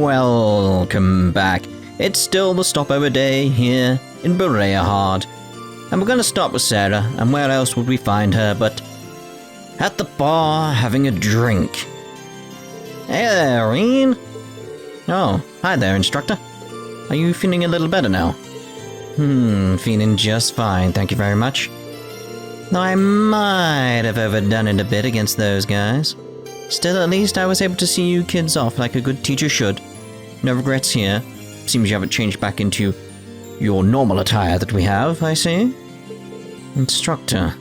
Welcome back. It's still the stopover day here in Berea, and we're gonna stop with Sara, and where else would we find her but at the bar having a drink. Hey there, Rean. Oh, hi there, instructor. Are you feeling a little better now? Feeling just fine, thank you very much. Though I might have overdone it a bit against those guys. Still, at least I was able to see you kids off like a good teacher should. No regrets here. Seems you haven't changed back into your normal attire that we have, I see. Instructor.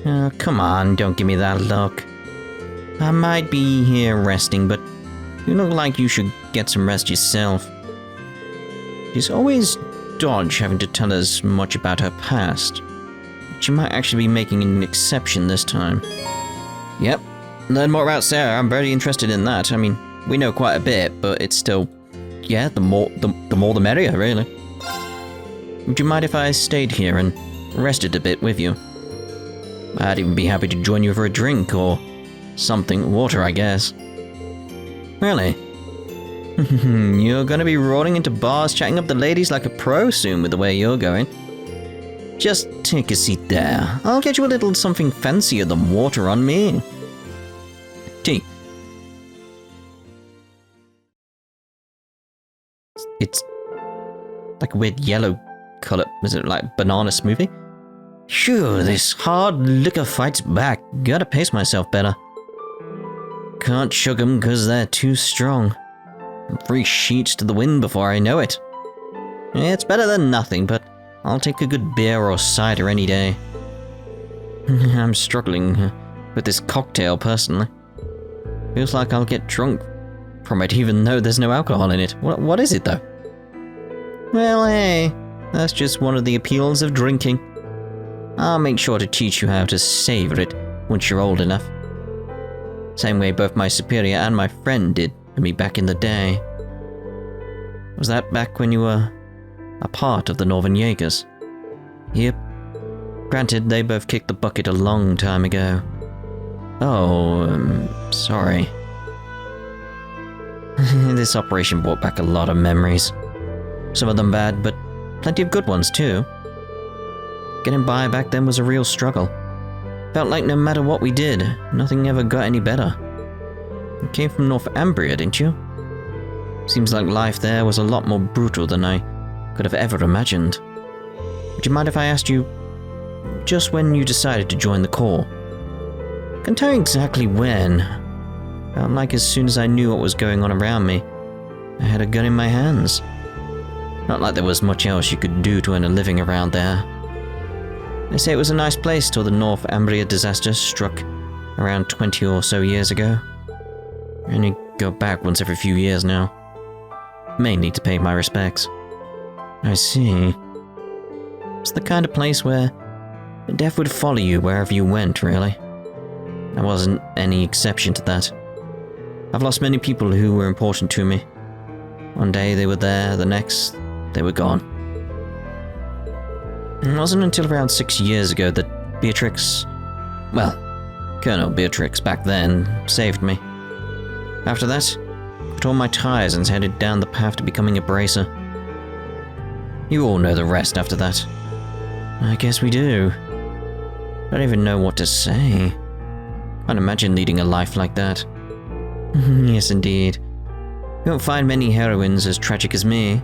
Oh, come on, don't give me that look. I might be here resting, but you look like you should get some rest yourself. She's always dodged having to tell us much about her past. She might actually be making an exception this time. Yep. Learn more about Sara. I'm very interested in that. I mean, we know quite a bit, but it's still, yeah, the more the merrier, really. Would you mind if I stayed here and rested a bit with you? I'd even be happy to join you for a drink or something. Water, I guess. Really? You're gonna be rolling into bars, chatting up the ladies like a pro soon with the way you're going. Just take a seat there. I'll get you a little something fancier than water on me. Tea. It's like a weird yellow color. Is it like banana smoothie? Phew, this hard liquor fights back. Gotta pace myself better. Can't chug 'em 'cause they're too strong. 3 sheets to the wind before I know it. It's better than nothing, but I'll take a good beer or cider any day. I'm struggling with this cocktail personally. Feels like I'll get drunk from it even though there's no alcohol in it. What is it though? Well, hey, that's just one of the appeals of drinking. I'll make sure to teach you how to savor it once you're old enough. Same way both my superior and my friend did for me back in the day. Was that back when you were a part of the Northern Jaegers? Yep. Granted, they both kicked the bucket a long time ago. Oh, sorry. This operation brought back a lot of memories. Some of them bad, but plenty of good ones too. Getting by back then was a real struggle. Felt like no matter what we did, nothing ever got any better. You came from Northumbria, didn't you? Seems like life there was a lot more brutal than I could have ever imagined. Would you mind if I asked you just when you decided to join the Corps? Can't tell you exactly when. Felt like as soon as I knew what was going on around me, I had a gun in my hands. Not like there was much else you could do to earn a living around there. They say it was a nice place till the Northumbria disaster struck around 20 or so years ago. I only go back once every few years now. Mainly to pay my respects. I see. It's the kind of place where death would follow you wherever you went, really. I wasn't any exception to that. I've lost many people who were important to me. One day they were there, the next, they were gone. It wasn't until around 6 years ago that Beatrix, well, Colonel Beatrix back then, saved me. After that, I tore my ties and headed down the path to becoming a bracer. You all know the rest after that. I guess we do. I don't even know what to say. Can't imagine leading a life like that. Yes, indeed. You won't find many heroines as tragic as me.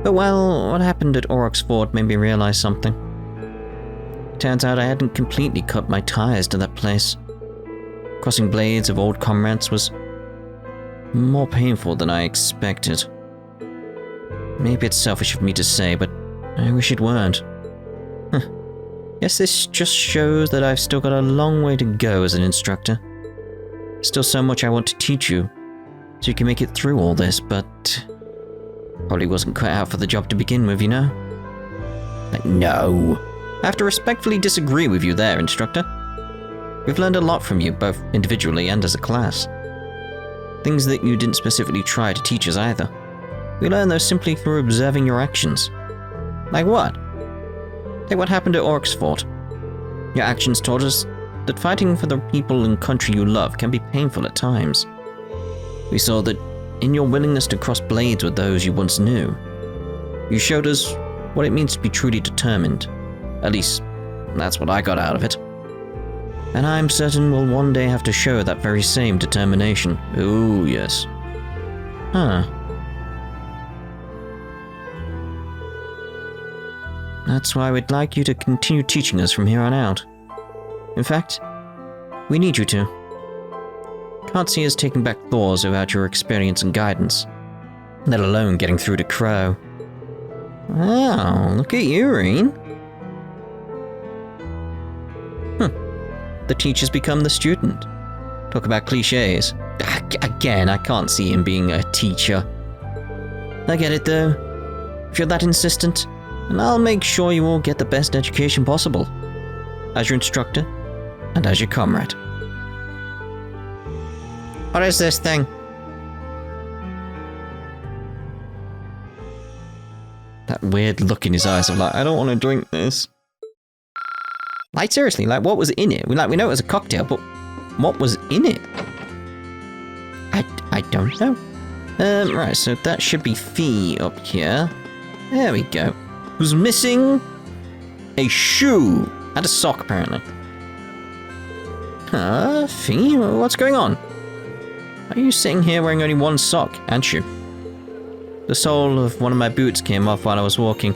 But well, what happened at Aurochs Fort made me realize something. Turns out I hadn't completely cut my ties to that place. Crossing blades of old comrades was more painful than I expected. Maybe it's selfish of me to say, but I wish it weren't. Guess this just shows that I've still got a long way to go as an instructor. Still so much I want to teach you, so you can make it through all this, but probably wasn't cut out for the job to begin with, you know? Like, no. I have to respectfully disagree with you there, instructor. We've learned a lot from you, both individually and as a class. Things that you didn't specifically try to teach us either. We learned those simply through observing your actions. Like what? Take what happened at Aurochs Fort. Your actions taught us that fighting for the people and country you love can be painful at times. We saw that in your willingness to cross blades with those you once knew. You showed us what it means to be truly determined. At least, that's what I got out of it. And I'm certain we'll one day have to show that very same determination. Ooh, yes. Huh. That's why we'd like you to continue teaching us from here on out. In fact, we need you to. Can't see us taking back Thors without your experience and guidance, let alone getting through to Crow. Wow, look at you, Rean. The teacher's become the student. Talk about cliches. Again, I can't see him being a teacher. I get it though. If you're that insistent, then I'll make sure you all get the best education possible. As your instructor, and as your comrade. What is this thing? That weird look in his eyes of like, I don't want to drink this. Like seriously, like what was in it? We know it was a cocktail, but what was in it? I don't know. Right, so that should be Fie up here. There we go. Who's missing? A shoe and a sock, apparently. Fie, what's going on? Are you sitting here wearing only one sock and shoe? The sole of one of my boots came off while I was walking.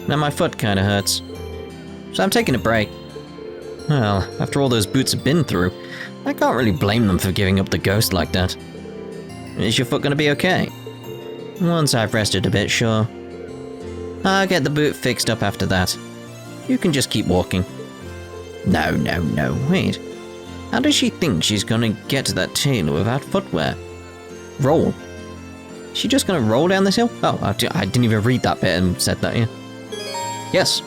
Now my foot kinda hurts. So I'm taking a break. Well, after all those boots have been through, I can't really blame them for giving up the ghost like that. Is your foot gonna be okay? Once I've rested a bit, sure. I'll get the boot fixed up after that. You can just keep walking. No, wait. How does she think she's gonna get to that tailor without footwear? Roll. Is she just gonna roll down this hill? Oh, I didn't even read that bit and said that, yeah. Yes.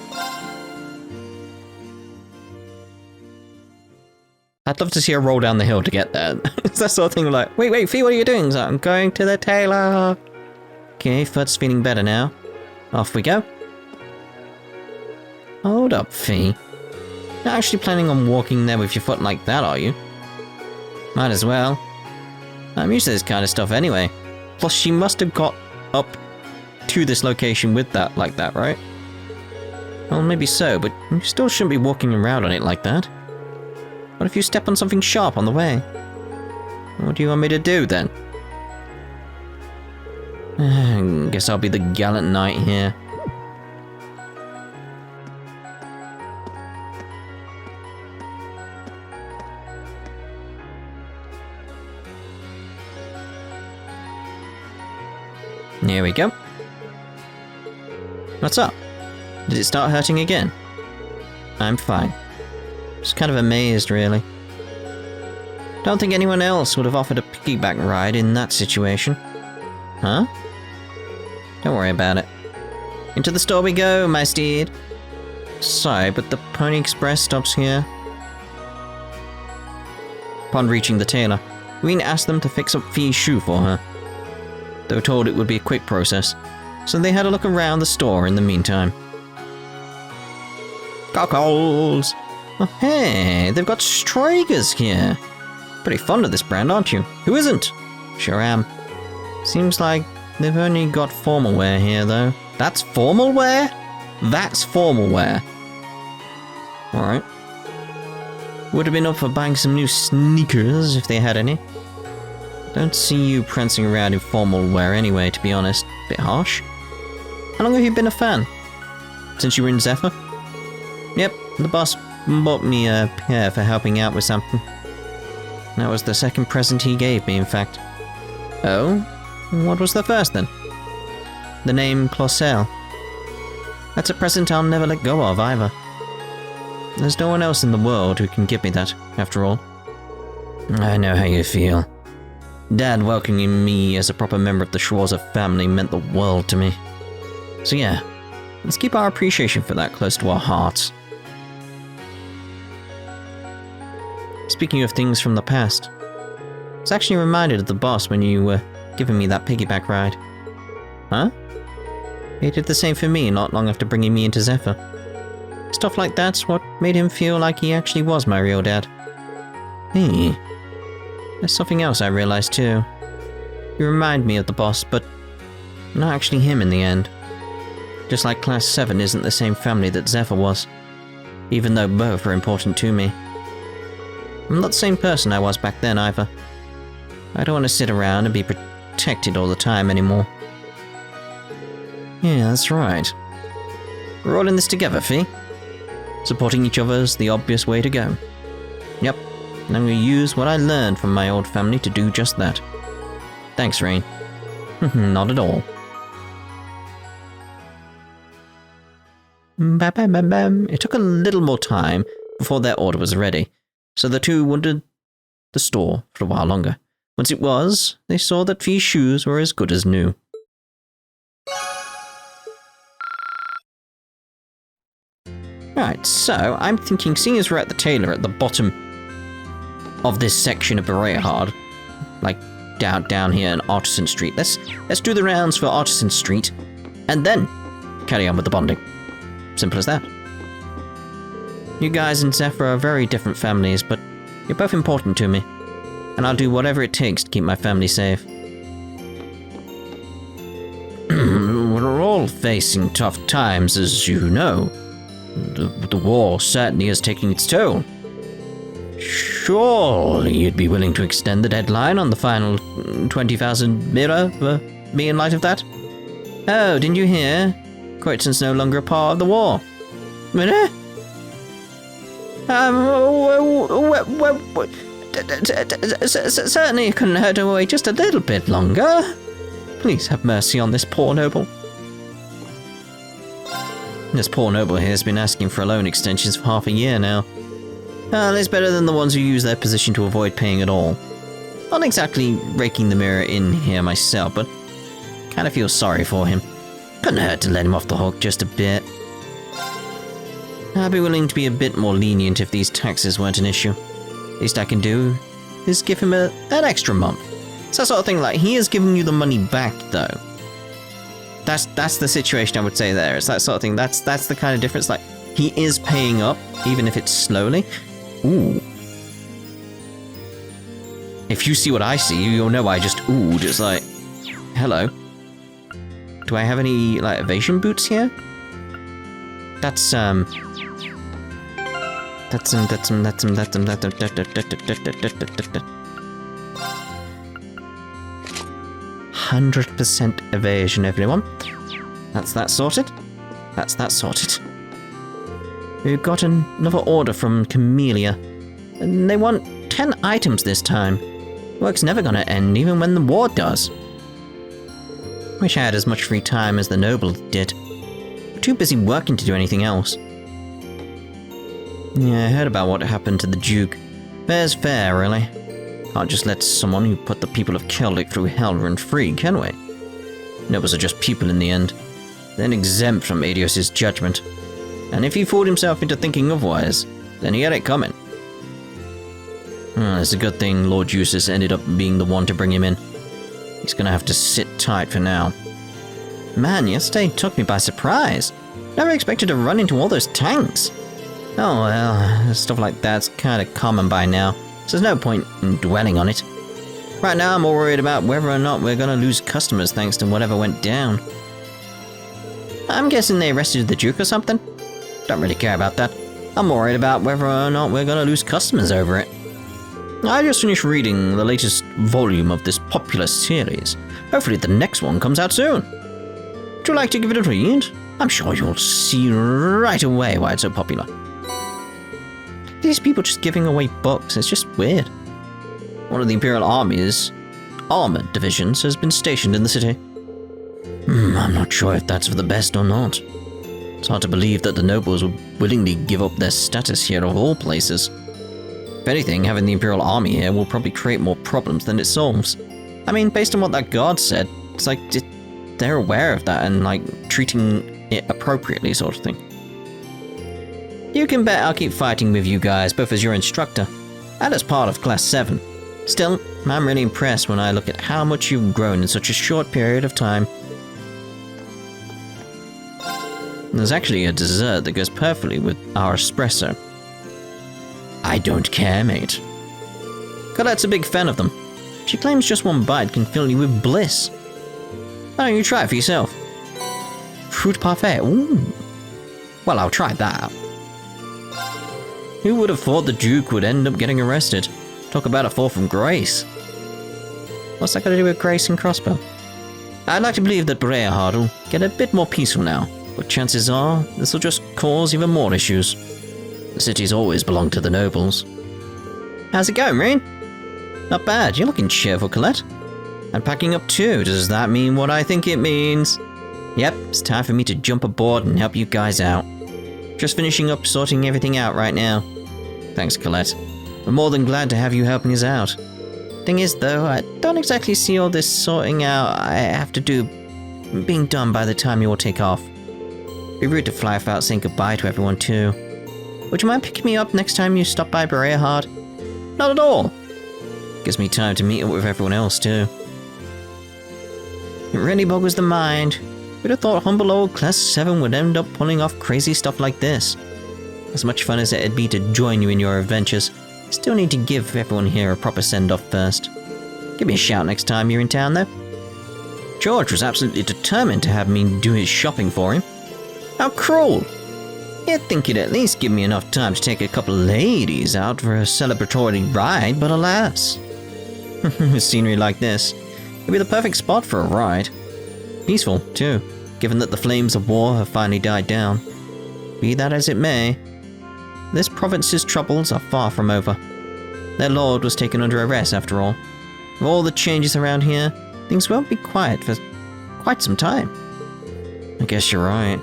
I'd love to see her roll down the hill to get there. It's that sort of thing like, wait, Fie, what are you doing? So I'm going to the tailor. Okay, foot's feeling better now. Off we go. Hold up, Fie. Not actually planning on walking there with your foot like that, are you? Might as well. I'm used to this kind of stuff anyway. Plus, she must have got up to this location with that, like that, right? Well, maybe so, but you still shouldn't be walking around on it like that. What if you step on something sharp on the way? What do you want me to do, then? Guess I'll be the gallant knight here. Here we go. What's up? Did it start hurting again? I'm fine. Just kind of amazed, really. Don't think anyone else would have offered a piggyback ride in that situation. Huh? Don't worry about it. Into the store we go, my steed. Sorry, but the Pony Express stops here. Upon reaching the tailor, Rean asked them to fix up Fie's shoe for her. They were told it would be a quick process, so they had a look around the store in the meantime. Cockles! Oh, hey, they've got Stragers here. Pretty fond of this brand, aren't you? Who isn't? Sure am. Seems like they've only got formal wear here, though. That's formal wear? That's formal wear. Alright. Would have been up for buying some new sneakers if they had any. Don't see you prancing around in formal wear anyway, to be honest. Bit harsh. How long have you been a fan? Since you were in Zephyr? Yep, the boss bought me a pair for helping out with something. That was the second present he gave me, in fact. Oh? What was the first, then? The name Clossel. That's a present I'll never let go of, either. There's no one else in the world who can give me that, after all. I know how you feel. Dad welcoming me as a proper member of the Schwarzer family meant the world to me. So yeah, let's keep our appreciation for that close to our hearts. Speaking of things from the past, I was actually reminded of the boss when you were giving me that piggyback ride. Huh? He did the same for me not long after bringing me into Zephyr. Stuff like that's what made him feel like he actually was my real dad. Hey, there's something else I realized too. You remind me of the boss, but not actually him in the end. Just like Class 7 isn't the same family that Zephyr was, even though both are important to me. I'm not the same person I was back then either. I don't want to sit around and be protected all the time anymore. Yeah, that's right. We're all in this together, Fie. Supporting each other is the obvious way to go. Yep, and I'm going to use what I learned from my old family to do just that. Thanks, Rean. Not at all. It took a little more time before their order was ready, so the two wandered the store for a while longer. Once it was, they saw that Fie's shoes were as good as new. Right, so I'm thinking, seeing as we're at the tailor at the bottom of this section of Berea, like down here in Artisan Street, let's do the rounds for Artisan Street, and then carry on with the bonding. Simple as that. You guys and Zephyr are very different families, but you're both important to me, and I'll do whatever it takes to keep my family safe. We're all facing tough times, as you know. The war certainly is taking its toll. Surely you'd be willing to extend the deadline on the final 20,000 mira for me in light of that? Oh, didn't you hear? Croatson's no longer a part of the war. Certainly it couldn't hurt to wait just a little bit longer. Please have mercy on this poor noble. This poor noble here has been asking for loan extensions for half a year now. Well, it's better than the ones who use their position to avoid paying at all. Not exactly raking the mirror in here myself, but kind of feel sorry for him. Couldn't hurt to let him off the hook just a bit. I'd be willing to be a bit more lenient if these taxes weren't an issue. Least I can do is give him an extra month. It's that sort of thing, like, he is giving you the money back, though. That's the situation I would say there. It's that sort of thing. That's the kind of difference. Like, he is paying up, even if it's slowly. Ooh. If you see what I see, you'll know I just oohed. It's like, hello. Do I have any, like, evasion boots here? That's 100% evasion, everyone. That's that sorted. That's that sorted. We've got another order from Camellia, and they want 10 items this time. Work's never gonna end, even when the war does. Wish I had as much free time as the nobles did. We're too busy working to do anything else. Yeah, I heard about what happened to the Duke. Fair's fair, really. Can't just let someone who put the people of Keldic through hell run free, can we? Nobles are just people in the end. Then exempt from Adios' judgment. And if he fooled himself into thinking otherwise, then he had it coming. It's a good thing Lord Eustace ended up being the one to bring him in. He's gonna have to sit tight for now. Man, yesterday took me by surprise. Never expected to run into all those tanks. Oh well, stuff like that's kinda common by now, so there's no point in dwelling on it. Right now I'm more worried about whether or not we're gonna lose customers thanks to whatever went down. I'm guessing they arrested the Duke or something? Don't really care about that. I'm more worried about whether or not we're gonna lose customers over it. I just finished reading the latest volume of this popular series. Hopefully the next one comes out soon. Would you like to give it a read? I'm sure you'll see right away why it's so popular. These people just giving away books, it's just weird. One of the Imperial Army's armored divisions has been stationed in the city. I'm not sure if that's for the best or not. It's hard to believe that the nobles would willingly give up their status here of all places. If anything, having the Imperial Army here will probably create more problems than it solves. I mean, based on what that guard said, it's like they're aware of that and, like, treating it appropriately sort of thing. You can bet I'll keep fighting with you guys, both as your instructor and as part of Class 7. Still, I'm really impressed when I look at how much you've grown in such a short period of time. There's actually a dessert that goes perfectly with our espresso. I don't care, mate. Colette's a big fan of them. She claims just one bite can fill you with bliss. Why don't you try it for yourself? Fruit parfait, ooh. Well, I'll try that. Who would have thought the Duke would end up getting arrested? Talk about a fall from grace. What's that got to do with grace and crossbow? I'd like to believe that Breahard will get a bit more peaceful now, but chances are this will just cause even more issues. The city's always belonged to the nobles. How's it going, Rean? Not bad, you're looking cheerful, Colette. I'm packing up too, does that mean what I think it means? Yep, it's time for me to jump aboard and help you guys out. Just finishing up sorting everything out right now. Thanks, Colette. We're more than glad to have you helping us out. Thing is, though, I don't exactly see all this sorting out I have to do being done by the time you all take off. Be rude to fly without saying goodbye to everyone, too. Would you mind picking me up next time you stop by Breahard? Not at all. Gives me time to meet up with everyone else, too. It really boggles the mind. Who'd have thought humble old Class 7 would end up pulling off crazy stuff like this? As much fun as it'd be to join you in your adventures, I still need to give everyone here a proper send-off first. Give me a shout next time you're in town, though. George was absolutely determined to have me do his shopping for him. How cruel! You'd think he'd at least give me enough time to take a couple of ladies out for a celebratory ride, but alas. With scenery like this, it'd be the perfect spot for a ride. Peaceful, too, given that the flames of war have finally died down. Be that as it may, this province's troubles are far from over. Their lord was taken under arrest after all. With all the changes around here, things won't be quiet for quite some time. I guess you're right.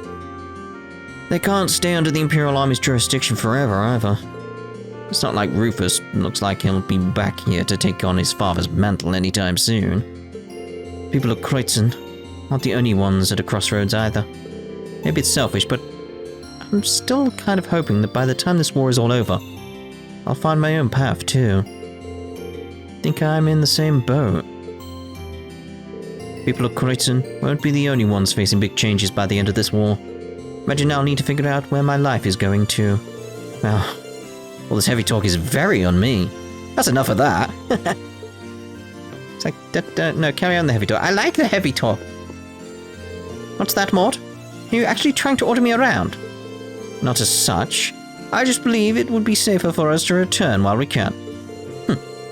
They can't stay under the Imperial Army's jurisdiction forever either. It's not like Rufus looks like he'll be back here to take on his father's mantle anytime soon. People of Kreutzen aren't the only ones at a crossroads either. Maybe it's selfish, but I'm still kind of hoping that by the time this war is all over, I'll find my own path too. Think I'm in the same boat. People of Kreutzen won't be the only ones facing big changes by the end of this war. Imagine I'll need to figure out where my life is going to. Well, all this heavy talk is very on me. That's enough of that. It's like, no, carry on the heavy talk. I like the heavy talk. What's that, Mort? Are you actually trying to order me around? Not as such. I just believe it would be safer for us to return while we can.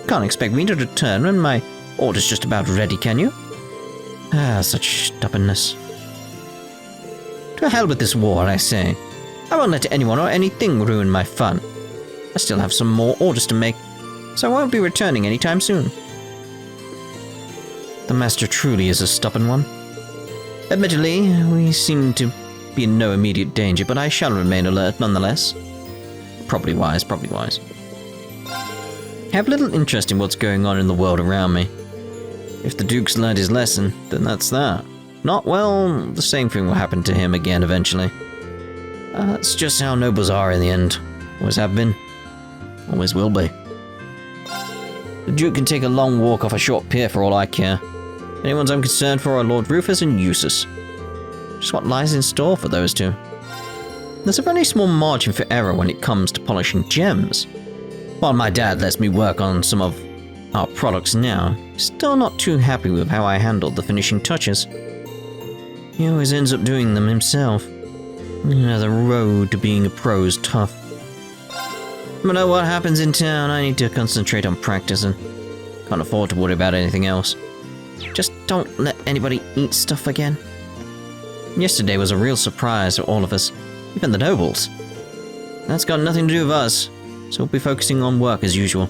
Can't expect me to return when my order's just about ready, can you? Ah, such stubbornness. To hell with this war, I say. I won't let anyone or anything ruin my fun. I still have some more orders to make, so I won't be returning anytime soon. The Master truly is a stubborn one. Admittedly, we seem to be in no immediate danger, but I shall remain alert nonetheless. Probably wise, probably wise. I have little interest in what's going on in the world around me. If the Duke's learned his lesson, then that's that. Not, well, the same thing will happen to him again eventually. That's just how nobles are in the end. Always have been. Always will be. The Duke can take a long walk off a short pier for all I care. Anyone's I'm concerned for are Lord Rufus and Eustace. Just what lies in store for those two. There's a very small margin for error when it comes to polishing gems. While my dad lets me work on some of our products now, he's still not too happy with how I handled the finishing touches. He always ends up doing them himself. Yeah, the road to being a pro is tough. No matter what happens in town, I need to concentrate on practice and can't afford to worry about anything else. Just don't let anybody eat stuff again. Yesterday was a real surprise to all of us, even the nobles. That's got nothing to do with us, so we'll be focusing on work as usual.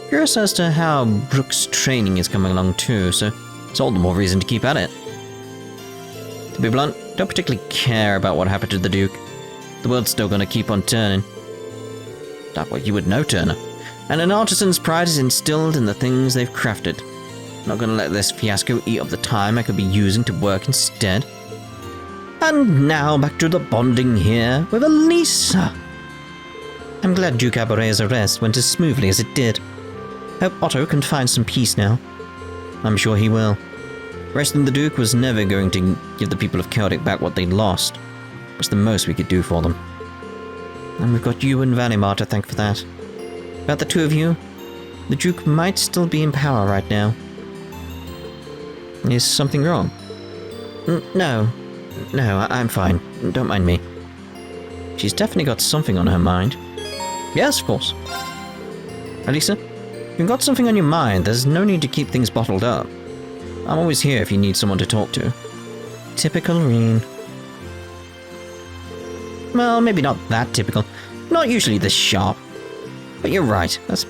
Curious as to how Brooke's training is coming along too, so it's all the more reason to keep at it. To be blunt, don't particularly care about what happened to the Duke. The world's still gonna keep on turning. That way you would know, Turner. And an artisan's pride is instilled in the things they've crafted. Not gonna let this fiasco eat up the time I could be using to work instead. And now back to the bonding here with Elisa. I'm glad Duke Aborea's arrest went as smoothly as it did. Hope Otto can find some peace now. I'm sure he will. Arresting the Duke was never going to give the people of Celtic back what they'd lost. It was the most we could do for them. And we've got you and Valimar to thank for that. About the two of you, The Duke might still be in power right now. Is something wrong? No, I'm fine. Don't mind me. She's definitely got something on her mind. Yes, of course. Alisa, if you've got something on your mind, there's no need to keep things bottled up. I'm always here if you need someone to talk to. Typical Rean. Well, maybe not that typical. Not usually this sharp. But you're right, that's a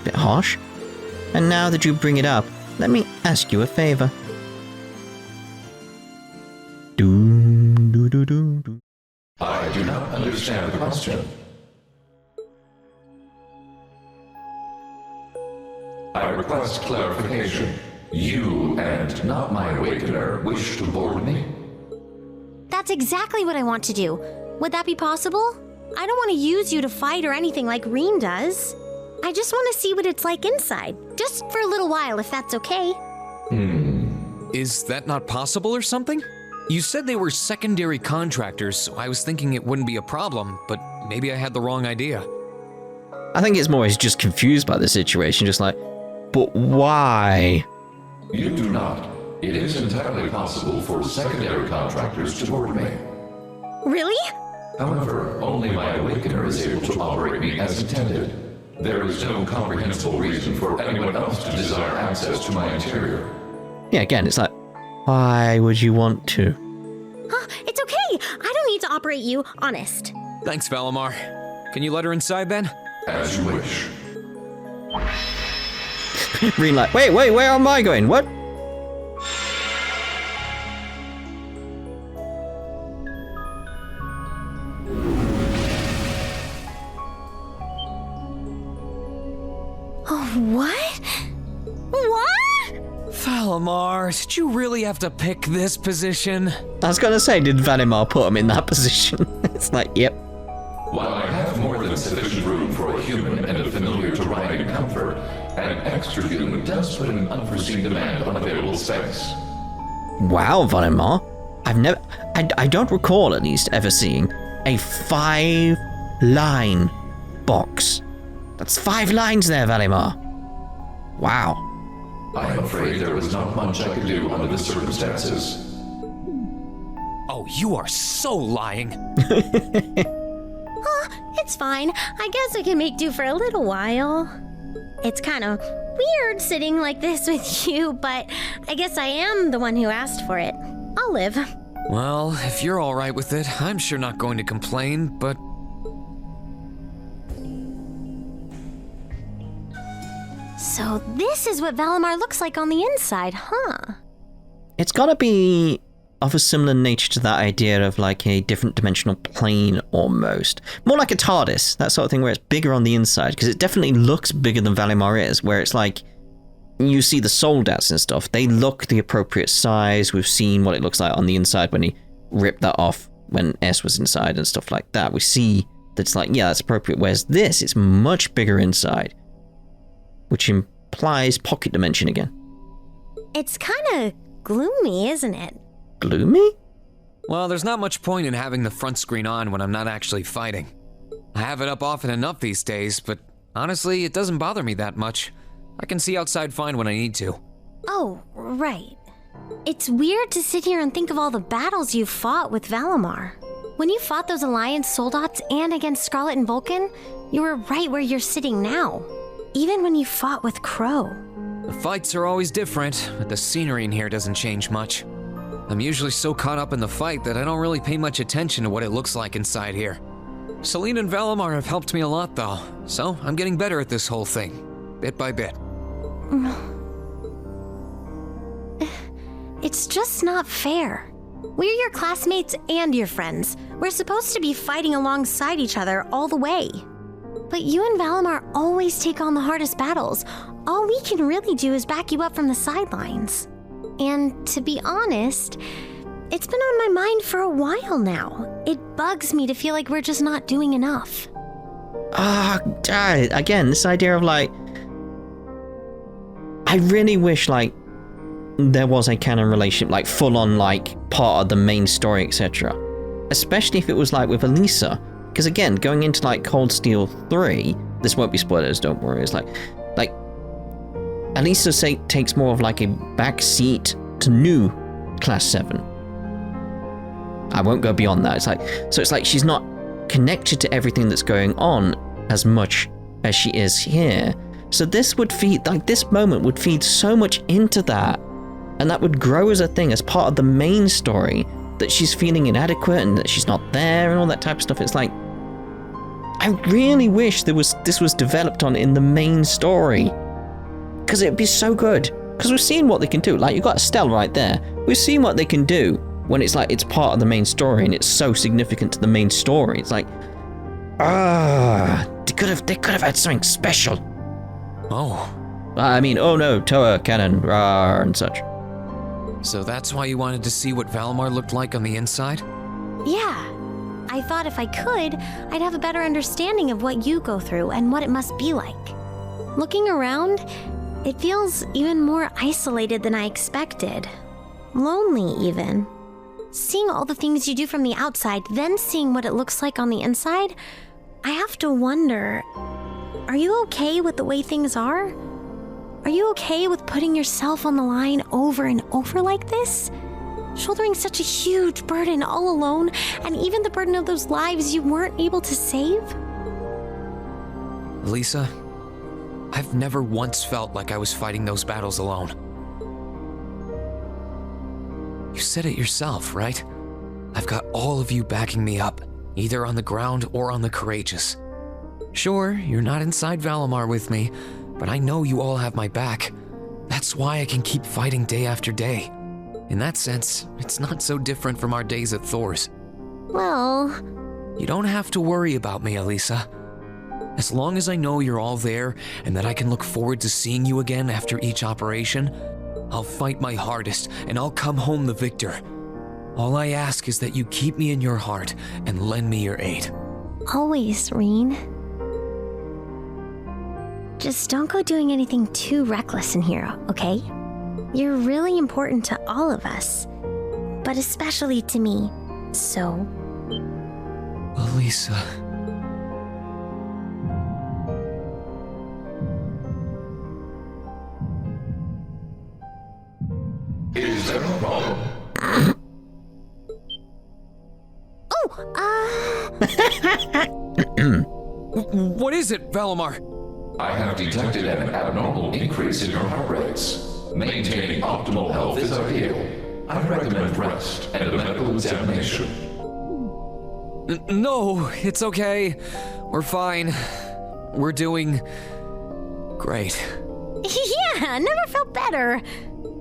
bit harsh. And now that you bring it up, let me ask you a favor. I do not understand the question. I request clarification. You and not my awakener wish to board me? That's exactly what I want to do. Would that be possible? I don't want to use you to fight or anything like Rean does. I just want to see what it's like inside. Just for a little while, if that's okay. Is that not possible or something? You said they were secondary contractors, so I was thinking it wouldn't be a problem, but maybe I had the wrong idea. I think it's more he's just confused by the situation, just like, but why? You do not. It is entirely possible for secondary contractors to board me. Really? However, only my awakener is able to operate me as intended. There is no comprehensible reason for anyone else to desire access to my interior. Yeah, again, it's like, why would you want to? Huh, it's okay. I don't need to operate you, honest. Thanks, Valimar. Can you let her inside then? As you wish. Rean like, wait, where am I going? What? Oh, what? What? Valimar, did you really have to pick this position? I was gonna say, did Valimar put him in that position? It's like, yep. While I have more than sufficient room for a human and a familiar to ride in comfort, an extra human does put an unforeseen demand on available space. Wow, Valimar. I don't recall at least ever seeing a 5-line box. That's 5 lines there, Valimar. Wow. I am afraid there was not much I could do under the circumstances. Oh, you are so lying. It's fine. I guess I can make do for a little while. It's kind of weird sitting like this with you, but I guess I am the one who asked for it. I'll live. Well, if you're all right with it, I'm sure not going to complain, but... So this is what Valimar looks like on the inside, huh? It's gotta be of a similar nature to that idea of like a different dimensional plane almost. More like a TARDIS, that sort of thing where it's bigger on the inside, because it definitely looks bigger than Valimar is, where it's like, you see the soldats and stuff, they look the appropriate size. We've seen what it looks like on the inside when he ripped that off when S was inside and stuff like that. We see that it's like, yeah, that's appropriate, whereas this, it's much bigger inside, which implies pocket dimension again. It's kind of gloomy, isn't it? Gloomy? Well, there's not much point in having the front screen on when I'm not actually fighting. I have it up often enough these days, but honestly, it doesn't bother me that much. I can see outside fine when I need to. Oh, right. It's weird to sit here and think of all the battles you've fought with Valimar. When you fought those Alliance soldats and against Scarlet and Vulcan, you were right where you're sitting now. Even when you fought with Crow. The fights are always different, but the scenery in here doesn't change much. I'm usually so caught up in the fight that I don't really pay much attention to what it looks like inside here. Celine and Valimar have helped me a lot though, so I'm getting better at this whole thing, bit by bit. It's just not fair. We're your classmates and your friends. We're supposed to be fighting alongside each other all the way. But you and Valimar always take on the hardest battles. All we can really do is back you up from the sidelines. And to be honest, it's been on my mind for a while now. It bugs me to feel like we're just not doing enough. Again, this idea of like, I really wish like there was a canon relationship, like full on like part of the main story, etc. Especially if it was like with Alisa. Because again, going into like Cold Steel 3, this won't be spoilers, don't worry, it's like Elisa takes more of like a back seat to new Class 7. I won't go beyond that. It's like she's not connected to everything that's going on as much as she is here. So this moment would feed so much into that, and that would grow as a thing, as part of the main story, that she's feeling inadequate and that she's not there and all that type of stuff. It's like, I really wish this was developed on in the main story, because it'd be so good. Because we've seen what they can do. Like, you've got Estelle right there. We've seen what they can do when it's like it's part of the main story and it's so significant to the main story. It's like, they could have had something special. Oh. I mean, oh no, Toa, cannon, rawr, and such. So that's why you wanted to see what Valimar looked like on the inside? Yeah. I thought if I could, I'd have a better understanding of what you go through and what it must be like. Looking around, it feels even more isolated than I expected. Lonely, even. Seeing all the things you do from the outside, then seeing what it looks like on the inside, I have to wonder, are you okay with the way things are? Are you okay with putting yourself on the line over and over like this? Shouldering such a huge burden all alone, and even the burden of those lives you weren't able to save? Lisa, I've never once felt like I was fighting those battles alone. You said it yourself, right? I've got all of you backing me up, either on the ground or on the courageous. Sure, you're not inside Valimar with me, but I know you all have my back. That's why I can keep fighting day after day. In that sense, it's not so different from our days at Thor's. Well... You don't have to worry about me, Elisa. As long as I know you're all there and that I can look forward to seeing you again after each operation, I'll fight my hardest and I'll come home the victor. All I ask is that you keep me in your heart and lend me your aid. Always, Rean. Just don't go doing anything too reckless in here, okay? You're really important to all of us, but especially to me, so... Elisa... Is there a problem? What is it, Valimar? I have detected an abnormal increase in your heart rates. Maintaining optimal health is ideal. I recommend rest and a medical examination. No, it's okay. We're fine. We're doing... great. Yeah, never felt better.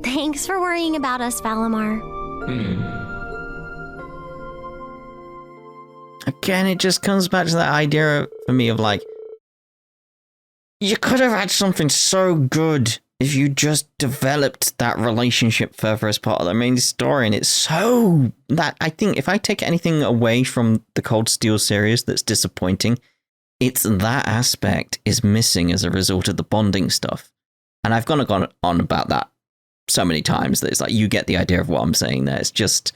Thanks for worrying about us, Valimar. Again, it just comes back to that idea for me of like, you could have had something so good if you just developed that relationship further as part of the main story. And it's so that I think if I take anything away from the Cold Steel series that's disappointing, it's that aspect is missing as a result of the bonding stuff. And I've gone on about that so many times that it's like you get the idea of what I'm saying there. It's just...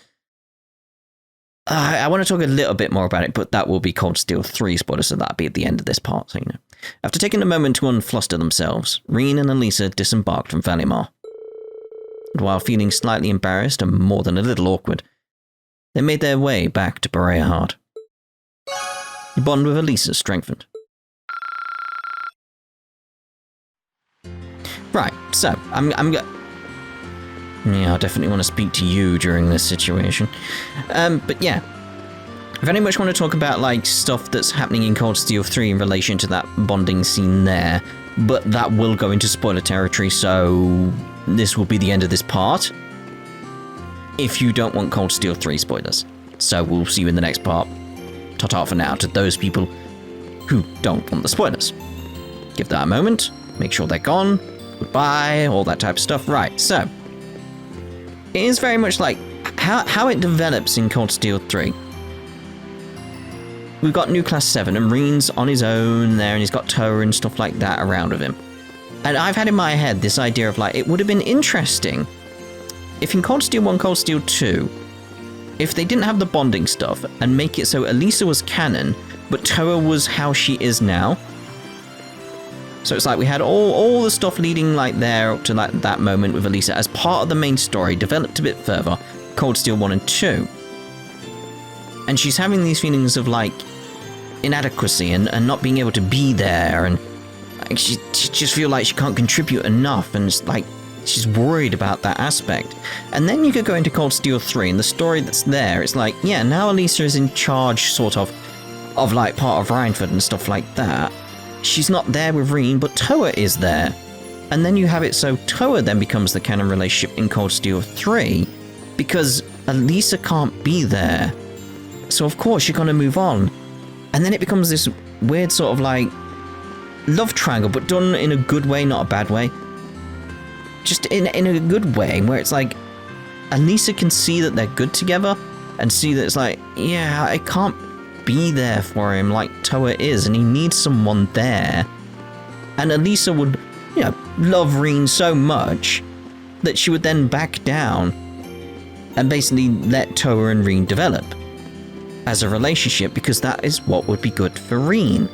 I want to talk a little bit more about it, but that will be Cold Steel 3 spoilers, so that'll be at the end of this part, so you know. After taking a moment to unfluster themselves, Rean and Elisa disembarked from Valimar. And while feeling slightly embarrassed and more than a little awkward, they made their way back to Berea. The bond with Elisa strengthened. Right, so, yeah, I definitely want to speak to you during this situation. But yeah, I very much want to talk about like stuff that's happening in Cold Steel 3 in relation to that bonding scene there, but that will go into spoiler territory, so this will be the end of this part. If you don't want Cold Steel 3 spoilers. So we'll see you in the next part. Ta-ta for now to those people who don't want the spoilers. Give that a moment, make sure they're gone, goodbye, all that type of stuff. Right, so... it is very much like how it develops in Cold Steel 3. We've got New Class 7 and Rean's on his own there and he's got Toa and stuff like that around with him. And I've had in my head this idea of like, it would have been interesting if in Cold Steel 1, Cold Steel 2, if they didn't have the bonding stuff and make it so Elisa was canon, but Toa was how she is now. So it's like we had all the stuff leading like there up to that moment with Elisa as part of the main story, developed a bit further, Cold Steel 1 and 2. And she's having these feelings of like inadequacy and not being able to be there, and like, she just feel like she can't contribute enough, and it's like she's worried about that aspect. And then you could go into Cold Steel 3 and the story that's there, it's like, yeah, now Elisa is in charge sort of like part of Rhineford and stuff like that. She's not there with Rean, but Toa is there. And then you have it so Toa then becomes the canon relationship in Cold Steel 3 because Elisa can't be there. So of course you're going to move on. And then it becomes this weird sort of like love triangle, but done in a good way, not a bad way. Just in a good way, where it's like Elisa can see that they're good together and see that it's like, yeah, I can't be there for him like Toa is, and he needs someone there. And Elisa would, you know, love Rean so much that she would then back down and basically let Toa and Rean develop as a relationship, because that is what would be good for Rean.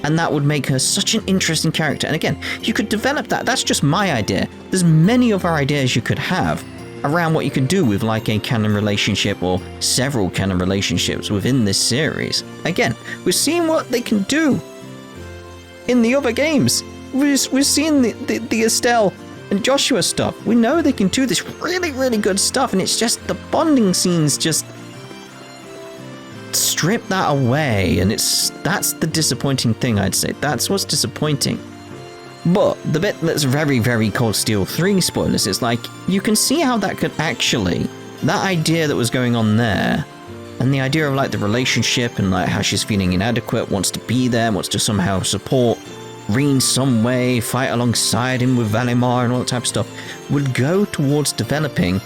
And that would make her such an interesting character. And again, you could develop that. That's just my idea. There's many other ideas you could have around what you could do with like a canon relationship or several canon relationships within this series. Again, we're seeing what they can do in the other games. We're seeing the Estelle and Joshua stuff. We know they can do this really, really good stuff, and it's just the bonding scenes just strip that away, and that's the disappointing thing, I'd say. That's what's disappointing. But the bit that's very, very Cold Steel 3 spoilers is like, you can see how that could actually, that idea that was going on there, and the idea of like the relationship and like how she's feeling inadequate, wants to be there, wants to somehow support Rean some way, fight alongside him with Valimar and all that type of stuff, would go towards developing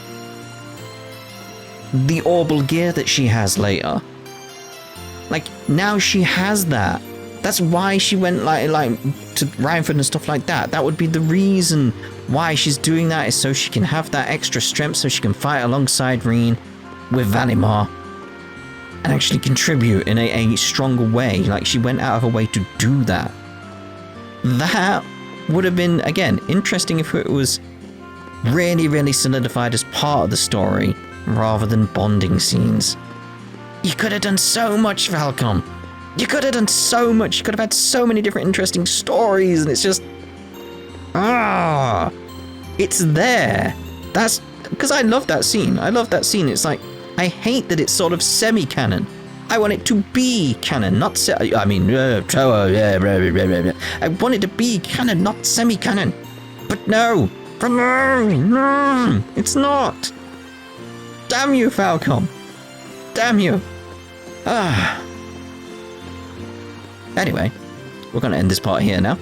the orbital gear that she has later. Like, now she has that. That's why she went like to Rhineford and stuff like that. That would be the reason why she's doing that, is so she can have that extra strength, so she can fight alongside Rean with Valimar and actually contribute in a stronger way. Like, she went out of her way to do that. That would have been, again, interesting if it was really, really solidified as part of the story rather than bonding scenes. You could have done so much, Falcom. You could have done so much. You could have had so many different interesting stories, and it's just... it's there. That's... because I love that scene. I love that scene. It's like, I hate that it's sort of semi-canon. I want it to be canon, not I want it to be canon, not semi-canon. But no. No, it's not. Damn you, Falcom. Damn you. Anyway, we're going to end this part here now.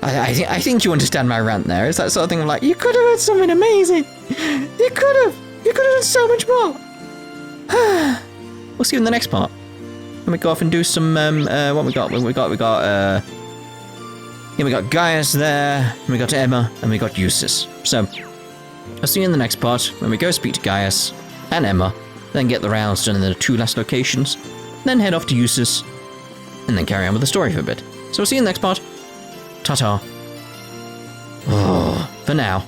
I think you understand my rant there. It's that sort of thing of like, you could have had something amazing. You could have done so much more. We'll see you in the next part. Let me go off and do some, what we got? We got Gaius there, and we got Emma, and we got Eustace. So, I'll see you in the next part, when we go speak to Gaius and Emma, then get the rounds done in the 2 last locations, then head off to Eustace, and then carry on with the story for a bit. So we'll see you in the next part. Ta-ta. For now.